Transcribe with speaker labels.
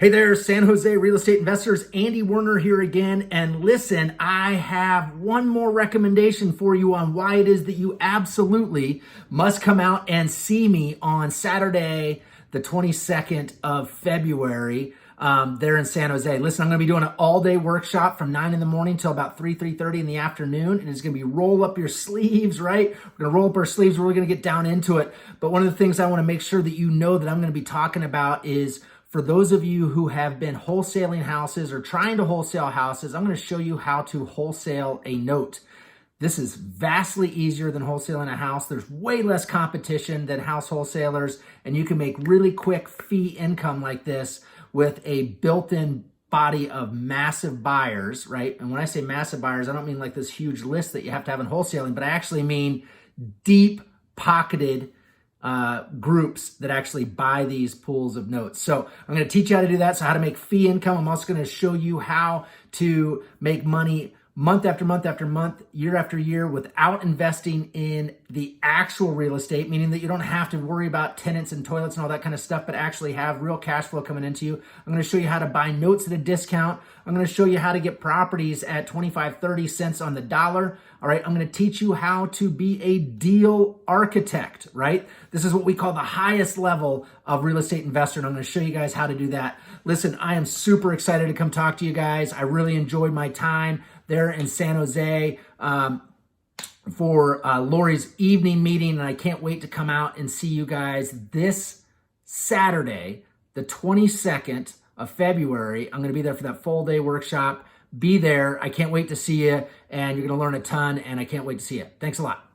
Speaker 1: Hey there, San Jose real estate investors. Andy Werner here again. And listen, I have one more recommendation for you on why it is that you absolutely must come out and see me on Saturday, the 22nd of February. There in San Jose. Listen, I'm going to be doing an all-day workshop from 9 in the morning till about 3:30 in the afternoon. And it's going to be roll up your sleeves, right? We're going to roll up our sleeves. We're really going to get down into it. But one of the things I want to make sure that you know that I'm going to be talking about is for those of you who have been wholesaling houses or trying to wholesale houses, I'm going to show you how to wholesale a note. This is vastly easier than wholesaling a house. There's way less competition than house wholesalers, and you can make really quick fee income like this with a built-in body of massive buyers, right? And when I say massive buyers, I don't mean like this huge list that you have to have in wholesaling, but I actually mean deep-pocketed groups that actually buy these pools of notes. So I'm going to teach you how to do that. So how to make fee income. I'm also going to show you how to make money month after month after month, year after year without investing in the actual real estate, meaning that you don't have to worry about tenants and toilets and all that kind of stuff, but actually have real cash flow coming into you. I'm going to show you how to buy notes at a discount. I'm going to show you how to get properties at 25, 30 cents on the dollar. All right. I'm going to teach you how to be a deal architect, right? This is what we call the highest level of real estate investor. And I'm going to show you guys how to do that. Listen, I am super excited to come talk to you guys. I really enjoyed my time there in San Jose for Lori's evening meeting. And I can't wait to come out and see you guys this Saturday, the 22nd of February. I'm going to be there for that full day workshop. Be there. I can't wait to see you, and you're going to learn a ton, and I can't wait to see you. Thanks a lot.